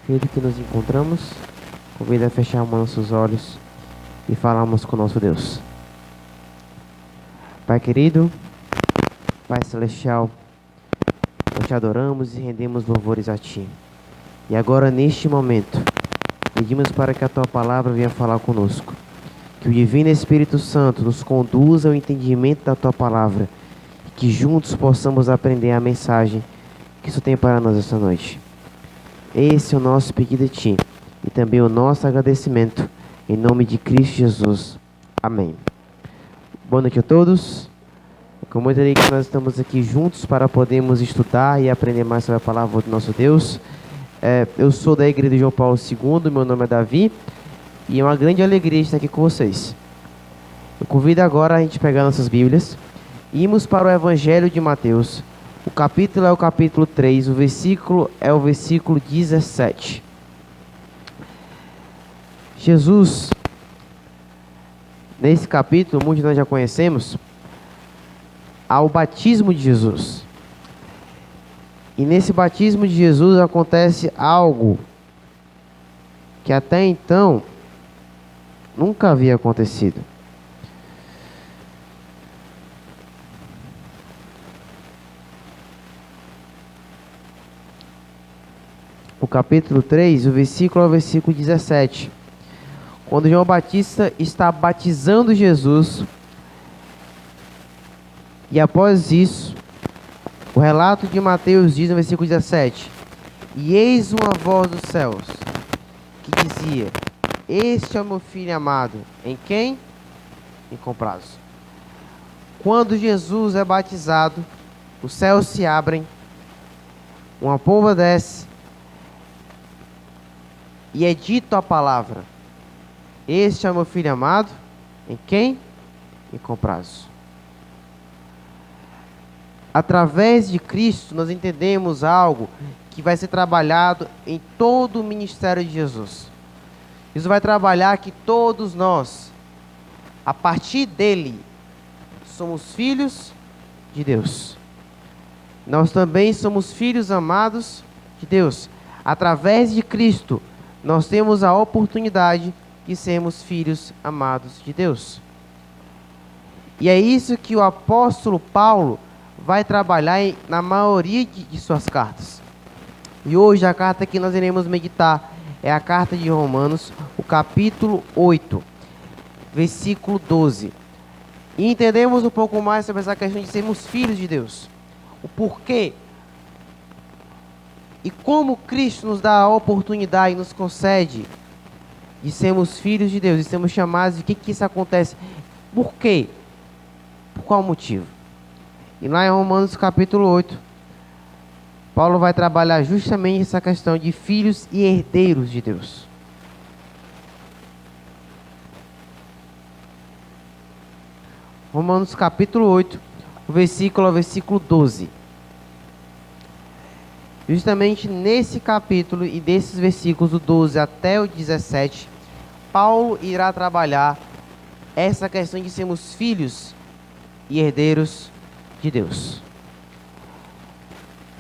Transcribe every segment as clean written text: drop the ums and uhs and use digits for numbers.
Querido que nos encontramos, convido a fechar nossos olhos e falarmos com nosso Deus. Pai querido, Pai celestial, nós te adoramos e rendemos louvores a Ti. E agora, neste momento, pedimos para que a Tua palavra venha falar conosco. Que o Divino Espírito Santo nos conduza ao entendimento da Tua palavra. E que juntos possamos aprender a mensagem que isso tem para nós esta noite. Esse é o nosso pedido a Ti. E também o nosso agradecimento. Em nome de Cristo Jesus. Amém. Boa noite a todos. Com muita alegria nós estamos aqui juntos para podermos estudar e aprender mais sobre a palavra do nosso Deus. Eu sou da Igreja de João Paulo II, meu nome é Davi. E é uma grande alegria estar aqui com vocês. Eu convido agora a gente pegar nossas Bíblias e irmos para o Evangelho de Mateus. O capítulo é o capítulo 3, o versículo é o versículo 17. Jesus, nesse capítulo, muitos de nós já conhecemos, há o batismo de Jesus. E nesse batismo de Jesus acontece algo que até então nunca havia acontecido. O capítulo 3, o versículo é o versículo 17. Quando João Batista está batizando Jesus, e após isso, o relato de Mateus diz no versículo 17: E eis uma voz dos céus, que dizia: Este é o meu filho amado, em quem me comprazo. Quando Jesus é batizado, os céus se abrem, uma pomba desce, e é dito a palavra: Este é o meu filho amado, em quem me comprazo. Através de Cristo, nós entendemos algo que vai ser trabalhado em todo o ministério de Jesus. Isso vai trabalhar que todos nós, a partir dele, somos filhos de Deus. Nós também somos filhos amados de Deus. Através de Cristo, nós temos a oportunidade de sermos filhos amados de Deus. E é isso que o apóstolo Paulo vai trabalhar na maioria de suas cartas. E hoje a carta que nós iremos meditar é a carta de Romanos, o capítulo 8, versículo 12. E entendemos um pouco mais sobre essa questão de sermos filhos de Deus. O porquê e como Cristo nos dá a oportunidade e nos concede de sermos filhos de Deus e sermos chamados. De que isso acontece? Por quê? Por qual motivo? E lá em Romanos capítulo 8, Paulo vai trabalhar justamente essa questão de filhos e herdeiros de Deus. Romanos capítulo 8, o versículo é o versículo 12. Justamente nesse capítulo e desses versículos do 12 até o 17, Paulo irá trabalhar essa questão de sermos filhos e herdeiros de Deus.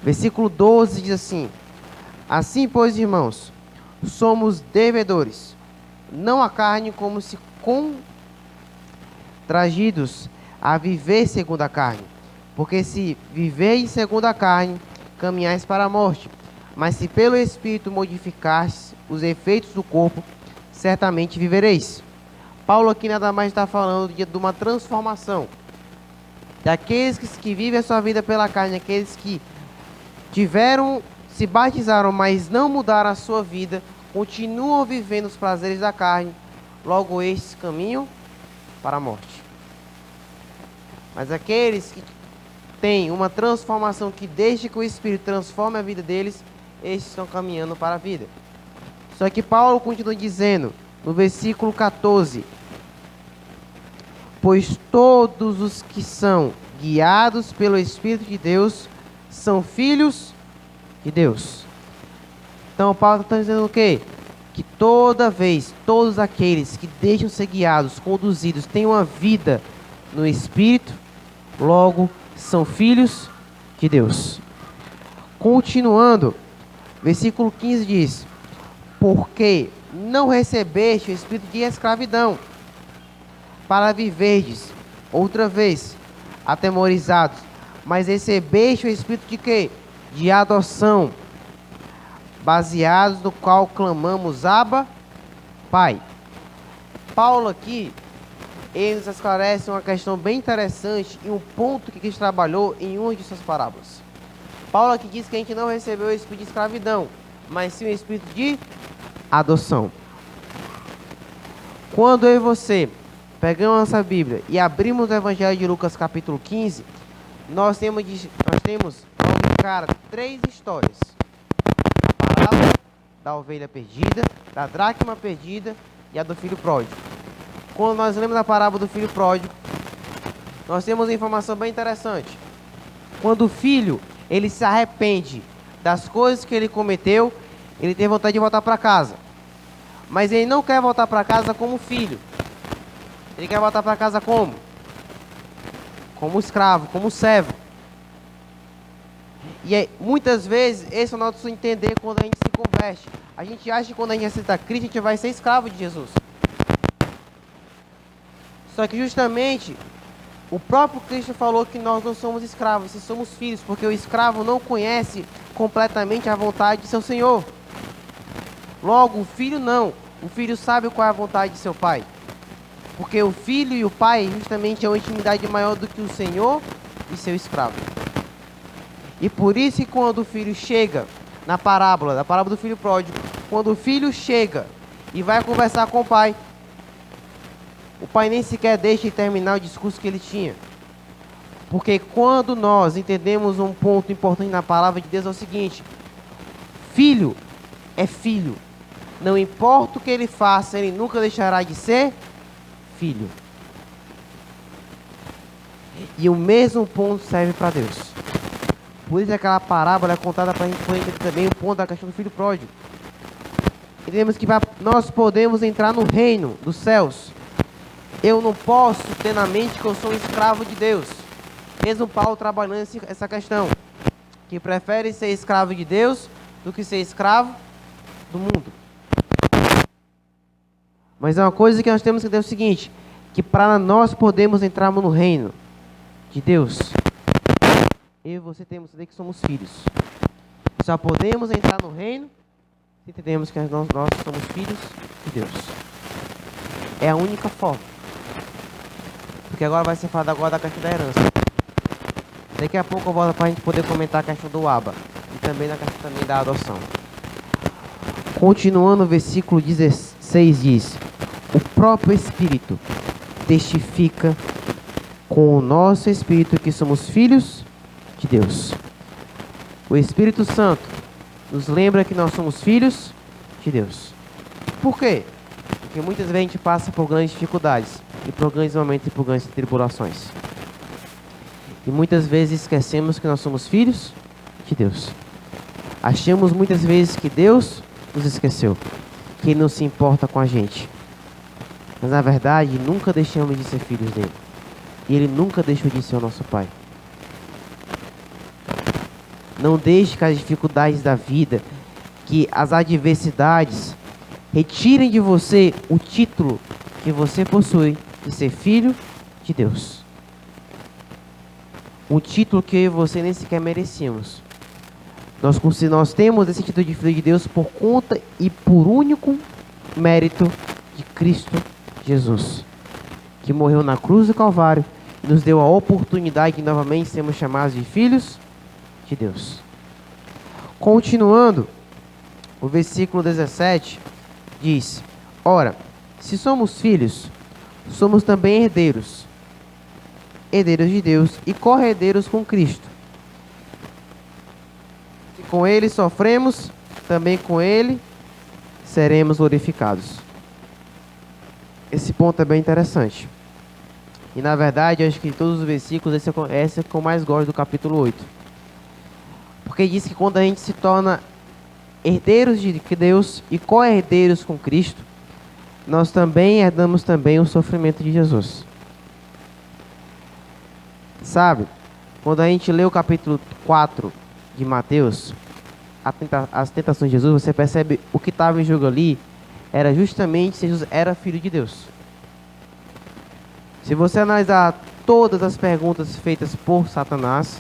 Versículo 12 diz assim: Assim, pois, irmãos, somos devedores, não a carne, como se contragidos a viver segundo a carne. Porque se viveis segundo a carne, caminhais para a morte. Mas se pelo Espírito modificastes os efeitos do corpo, certamente vivereis. Paulo aqui nada mais está falando de uma transformação. Daqueles que vivem a sua vida pela carne, aqueles que se batizaram, mas não mudaram a sua vida, continuam vivendo os prazeres da carne, logo estes caminham para a morte. Mas aqueles que têm uma transformação, que desde que o Espírito transforme a vida deles, estes estão caminhando para a vida. Só que Paulo continua dizendo, no versículo 14: Pois todos os que são guiados pelo Espírito de Deus são filhos de Deus. Então Paulo está dizendo o quê? Que todos aqueles que deixam ser guiados, conduzidos, têm uma vida no Espírito, logo são filhos de Deus. Continuando, versículo 15 diz: Porque não recebeste o espírito de escravidão, para viverdes outra vez atemorizados, mas recebeste o espírito de quê? De adoção, baseados no qual clamamos Abba, Pai. Paulo aqui, ele nos esclarece uma questão bem interessante e um ponto que Cristo trabalhou em uma de suas parábolas. Paulo aqui diz que a gente não recebeu o espírito de escravidão, mas sim o espírito de adoção. Quando eu e você pegamos nossa Bíblia e abrimos o Evangelho de Lucas capítulo 15, nós temos logo de cara 3 histórias. A parábola da ovelha perdida, da dracma perdida e a do filho pródigo. Quando nós lemos a parábola do filho pródigo, nós temos uma informação bem interessante. Quando o filho, ele se arrepende das coisas que ele cometeu, ele tem vontade de voltar para casa. Mas ele não quer voltar para casa como filho. Ele quer voltar para casa como? Como escravo, como servo. E aí, muitas vezes, esse é o nosso entender quando a gente se converte. A gente acha que quando a gente aceita Cristo, a gente vai ser escravo de Jesus. Só que justamente, o próprio Cristo falou que nós não somos escravos, nós somos filhos, porque o escravo não conhece completamente a vontade de seu Senhor. Logo, o filho não. O filho sabe qual é a vontade de seu pai. Porque o filho e o pai justamente é uma intimidade maior do que o Senhor e seu escravo. E por isso que quando o filho chega, na parábola, da parábola do filho pródigo, quando o filho chega e vai conversar com o pai nem sequer deixa ele terminar o discurso que ele tinha. Porque quando nós entendemos um ponto importante na palavra de Deus é o seguinte: filho é filho. Não importa o que ele faça, ele nunca deixará de ser filho. E o mesmo ponto serve para Deus. Por isso aquela parábola é contada para a gente entender também o ponto da questão do filho pródigo. Entendemos que nós podemos entrar no reino dos céus. Eu não posso ter na mente que eu sou um escravo de Deus. Mesmo Paulo trabalhando essa questão. Que prefere ser escravo de Deus do que ser escravo do mundo. Mas é uma coisa que nós temos que entender o seguinte: que para nós podermos entrar no reino de Deus, eu e você temos que entender que somos filhos. E só podemos entrar no reino se entendemos que nós somos filhos de Deus. É a única forma. Porque agora vai ser falado agora da questão da herança. Daqui a pouco eu volto para a gente poder comentar a questão do Abba. E também na questão também da adoção. Continuando o versículo 16 diz: o próprio Espírito testifica com o nosso Espírito que somos filhos de Deus. O Espírito Santo nos lembra que nós somos filhos de Deus. Por quê? Porque muitas vezes a gente passa por grandes dificuldades, e por grandes momentos e por grandes tribulações. E muitas vezes esquecemos que nós somos filhos de Deus. Achamos muitas vezes que Deus nos esqueceu, que Ele não se importa com a gente. Mas na verdade, nunca deixamos de ser filhos dele. E Ele nunca deixou de ser o nosso Pai. Não deixe que as dificuldades da vida, que as adversidades, retirem de você o título que você possui de ser filho de Deus. Um título que eu e você nem sequer merecíamos. Nós temos esse título de filho de Deus por conta e por único mérito de Cristo Jesus, que morreu na cruz do Calvário e nos deu a oportunidade de novamente sermos chamados de filhos de Deus. Continuando, o versículo 17 diz: ora, se somos filhos, somos também herdeiros, herdeiros de Deus e co-herdeiros com Cristo. Se com Ele sofremos, também com Ele seremos glorificados. Esse ponto é bem interessante. E na verdade, eu acho que de todos os versículos, esse é o que eu mais gosto do capítulo 8. Porque diz que quando a gente se torna herdeiros de Deus e co-herdeiros com Cristo, nós também herdamos também o sofrimento de Jesus. Sabe, quando a gente lê o capítulo 4 de Mateus, as tentações de Jesus, você percebe o que estava em jogo ali era justamente se Jesus era filho de Deus. Se você analisar todas as perguntas feitas por Satanás,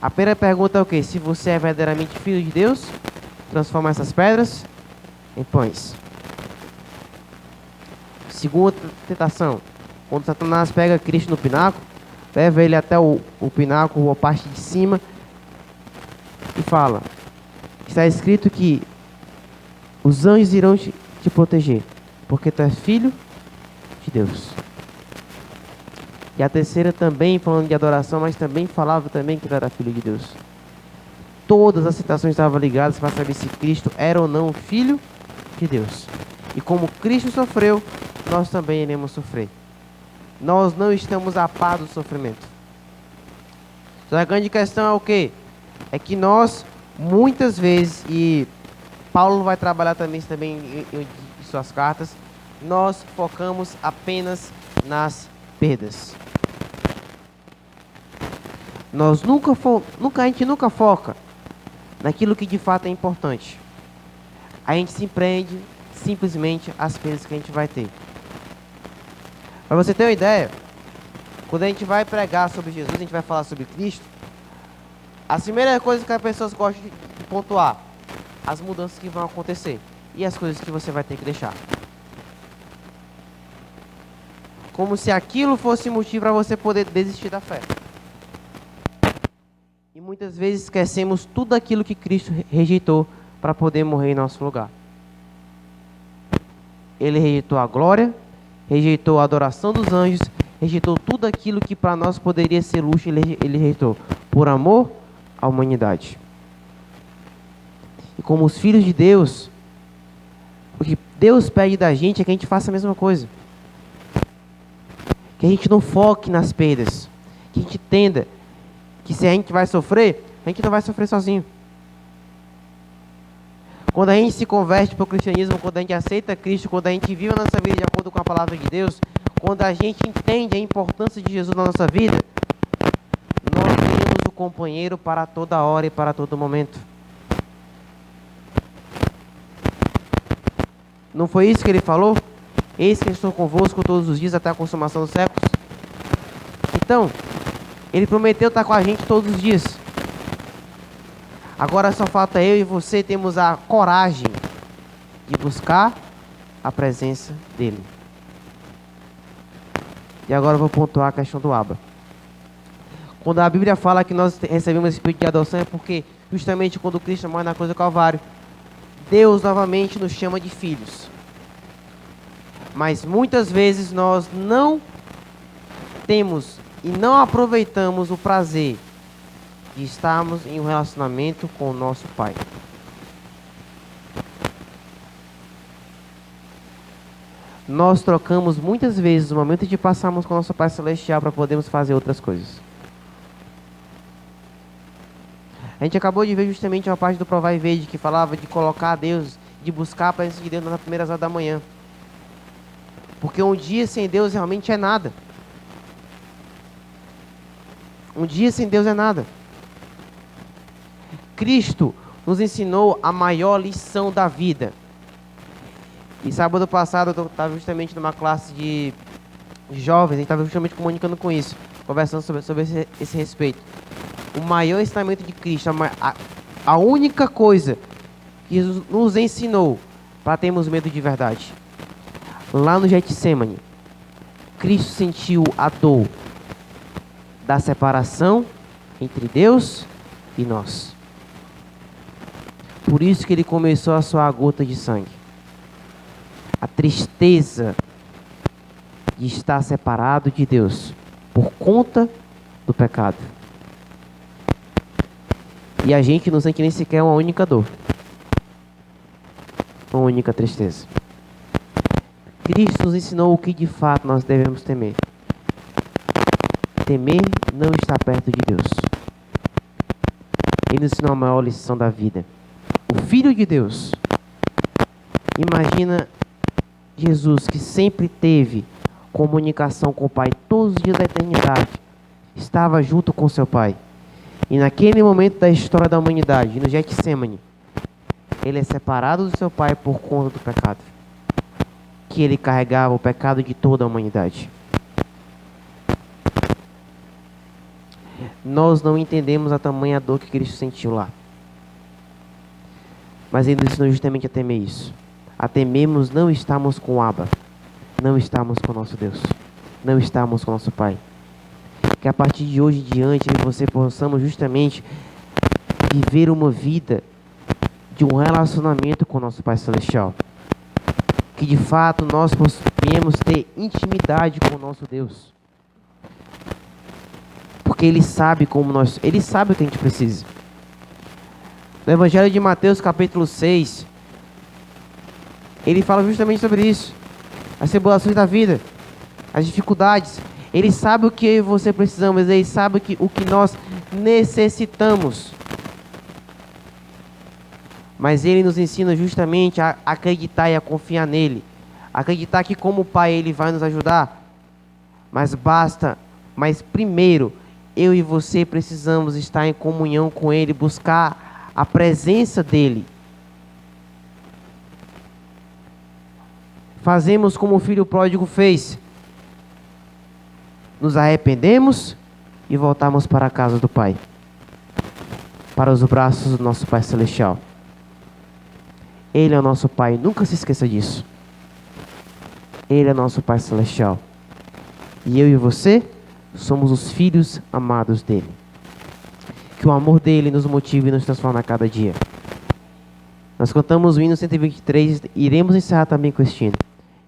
a primeira pergunta é o quê? Se você é verdadeiramente filho de Deus, transforma essas pedras em pães. Segunda tentação, quando Satanás pega Cristo no pináculo, leva ele até o pináculo, a parte de cima, e fala: está escrito que os anjos irão te proteger, porque tu és filho de Deus. E a terceira também, falando de adoração, mas também falava também que ele era filho de Deus. Todas as citações estavam ligadas para saber se Cristo era ou não filho de Deus. E como Cristo sofreu, nós também iremos sofrer. Nós não estamos a par do sofrimento. Então a grande questão é o quê? É que nós, muitas vezes, e Paulo vai trabalhar também em suas cartas, nós focamos apenas nas perdas. A gente nunca foca naquilo que de fato é importante. A gente se prende simplesmente às perdas que a gente vai ter. Para você ter uma ideia, quando a gente vai pregar sobre Jesus, a gente vai falar sobre Cristo, as primeiras coisas que as pessoas gostam de pontuar, as mudanças que vão acontecer e as coisas que você vai ter que deixar. Como se aquilo fosse motivo para você poder desistir da fé. E muitas vezes esquecemos tudo aquilo que Cristo rejeitou para poder morrer em nosso lugar. Ele rejeitou a glória, rejeitou a adoração dos anjos, rejeitou tudo aquilo que para nós poderia ser luxo, ele rejeitou, por amor à humanidade. E como os filhos de Deus, o que Deus pede da gente é que a gente faça a mesma coisa. Que a gente não foque nas perdas. Que a gente entenda que se a gente vai sofrer, a gente não vai sofrer sozinho. Quando a gente se converte para o cristianismo, quando a gente aceita Cristo, quando a gente vive a nossa vida de acordo com a palavra de Deus, quando a gente entende a importância de Jesus na nossa vida, nós temos o companheiro para toda hora e para todo momento. Não foi isso que ele falou? Eis que eu estou convosco todos os dias até a consumação dos séculos. Então, ele prometeu estar com a gente todos os dias. Agora só falta eu e você termos a coragem de buscar a presença dele. E agora eu vou pontuar a questão do Abba. Quando a Bíblia fala que nós recebemos esse espírito de adoção, é porque justamente quando Cristo morre na cruz do Calvário, Deus novamente nos chama de filhos. Mas muitas vezes nós não temos e não aproveitamos o prazer de estarmos em um relacionamento com o nosso Pai. Nós trocamos muitas vezes o momento de passarmos com o nosso Pai Celestial para podermos fazer outras coisas. A gente acabou de ver justamente uma parte do Provai e Vede que falava de colocar a Deus, de buscar a presença de Deus nas primeiras horas da manhã. Porque um dia sem Deus realmente é nada. Um dia sem Deus é nada. Cristo nos ensinou a maior lição da vida. E sábado passado eu estava justamente numa classe de jovens, a gente estava justamente comunicando com isso, conversando sobre esse respeito. O maior ensinamento de Cristo, a única coisa que Jesus nos ensinou para termos medo de verdade. Lá no Getsemane, Cristo sentiu a dor da separação entre Deus e nós. Por isso que ele começou a suar a gota de sangue. A tristeza de estar separado de Deus por conta do pecado. E a gente não sente nem sequer uma única dor, uma única tristeza. Cristo nos ensinou o que de fato nós devemos temer. Temer não estar perto de Deus. Ele nos ensinou a maior lição da vida. O Filho de Deus. Imagina Jesus, que sempre teve comunicação com o Pai todos os dias da eternidade. Estava junto com seu Pai. E naquele momento da história da humanidade, no Getsemane, ele é separado do seu pai por conta do pecado. Que ele carregava o pecado de toda a humanidade. Nós não entendemos a tamanha dor que Cristo sentiu lá. Mas ele nos ensinou justamente a temer isso. A temermos não estarmos com o Abba. Não estarmos com o nosso Deus. Não estarmos com o nosso Pai. Que a partir de hoje em diante, você possamos justamente viver uma vida de um relacionamento com o nosso Pai Celestial. Que de fato nós possamos ter intimidade com o nosso Deus. Porque Ele sabe Ele sabe o que a gente precisa. No Evangelho de Mateus, capítulo 6, Ele fala justamente sobre isso. As tribulações da vida, as dificuldades. Ele sabe o que eu e você precisamos. Ele sabe o que nós necessitamos. Mas Ele nos ensina justamente a acreditar e a confiar nele. Acreditar que como Pai Ele vai nos ajudar. Mas primeiro, eu e você precisamos estar em comunhão com Ele, buscar a presença dEle. Fazemos como o filho pródigo fez. Nos arrependemos e voltamos para a casa do Pai. Para os braços do nosso Pai Celestial. Ele é o nosso Pai, nunca se esqueça disso. Ele é nosso Pai Celestial. E eu e você somos os filhos amados dele. Que o amor dele nos motive e nos transforme a cada dia. Nós cantamos o hino 123, iremos encerrar também com este hino.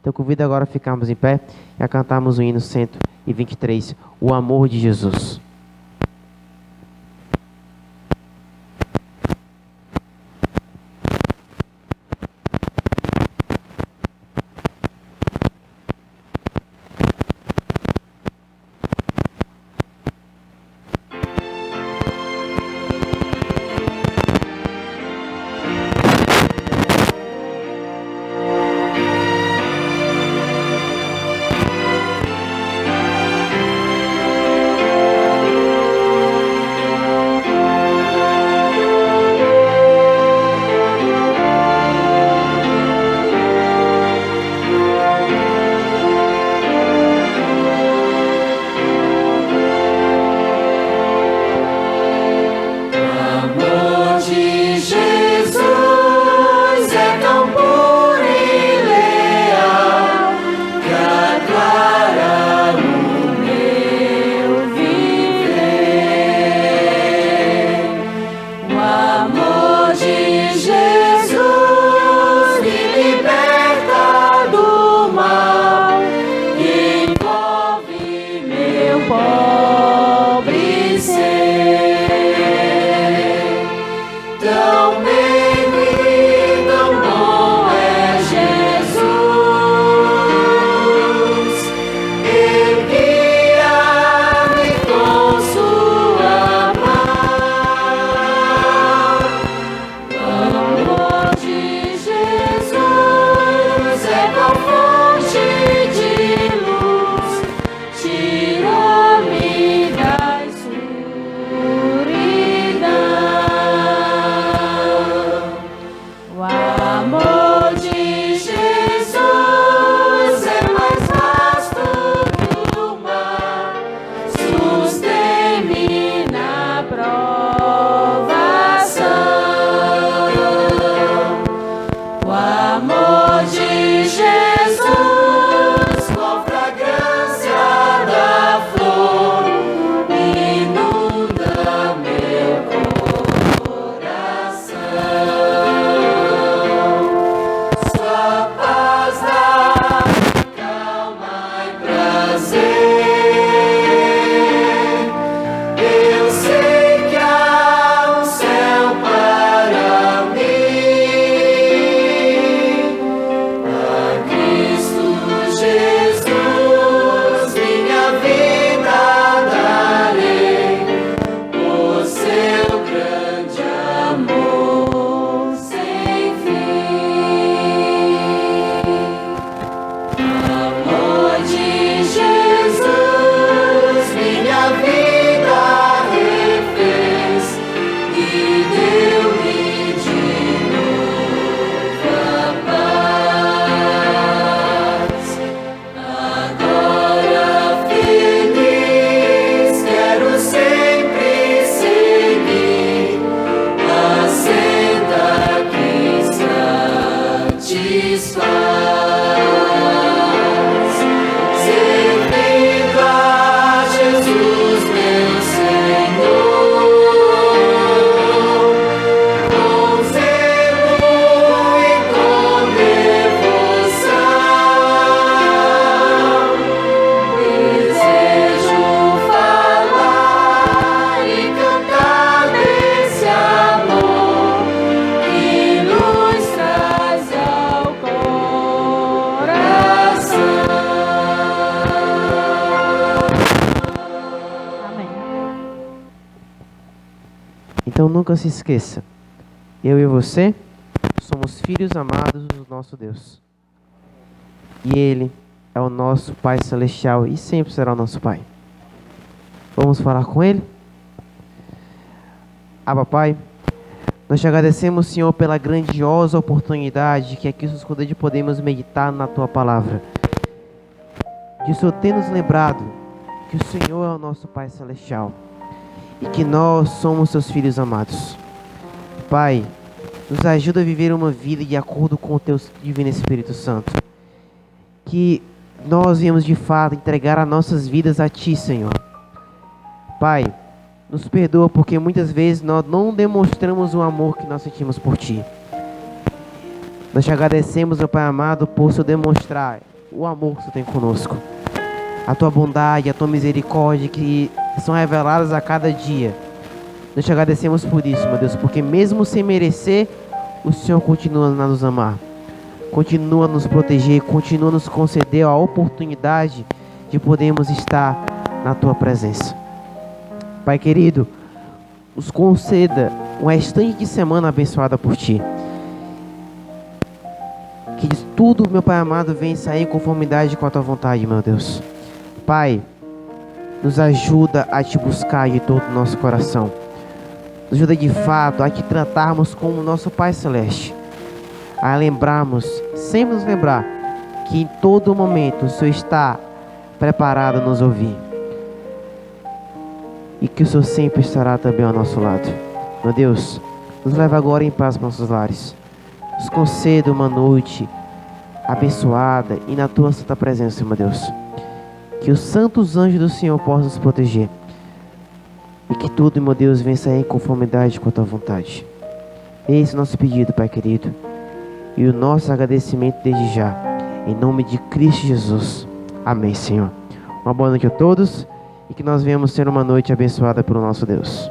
Então convido agora a ficarmos em pé e a cantarmos o hino 123, o amor de Jesus. nunca se esqueça, eu e você somos filhos amados do nosso Deus. E Ele é o nosso Pai Celestial e sempre será o nosso Pai. Vamos falar com Ele? Abba, Pai, nós te agradecemos, Senhor, pela grandiosa oportunidade que aqui nos concede de podermos meditar na Tua Palavra. De Senhor ter nos lembrado que o Senhor é o nosso Pai Celestial e que nós somos Seus filhos amados. Pai, nos ajuda a viver uma vida de acordo com o Teu Divino Espírito Santo. Que nós viemos de fato entregar as nossas vidas a Ti, Senhor. Pai, nos perdoa porque muitas vezes nós não demonstramos o amor que nós sentimos por Ti. Nós te agradecemos, meu Pai amado, por Senhor demonstrar o amor que Senhor tem conosco. A Tua bondade, a Tua misericórdia que são reveladas a cada dia. Nós te agradecemos por isso, meu Deus, porque mesmo sem merecer, o Senhor continua a nos amar. Continua a nos proteger, continua a nos conceder a oportunidade de podermos estar na Tua presença. Pai querido, nos conceda um restante de semana abençoada por Ti. Que tudo, meu Pai amado, venha sair em conformidade com a Tua vontade, meu Deus. Pai, nos ajuda a Te buscar de todo o nosso coração. Nos ajuda de fato a Te tratarmos como nosso Pai Celeste. A lembrarmos, sempre nos lembrar, que em todo momento o Senhor está preparado a nos ouvir. E que o Senhor sempre estará também ao nosso lado. Meu Deus, nos leva agora em paz para nossos lares. Nos conceda uma noite abençoada e na Tua santa presença, meu Deus. Que os santos anjos do Senhor possam nos proteger. E que tudo, meu Deus, venha sair em conformidade com a Tua vontade. Esse é o nosso pedido, Pai querido. E o nosso agradecimento desde já. Em nome de Cristo Jesus. Amém, Senhor. Uma boa noite a todos. E que nós venhamos ter uma noite abençoada pelo nosso Deus.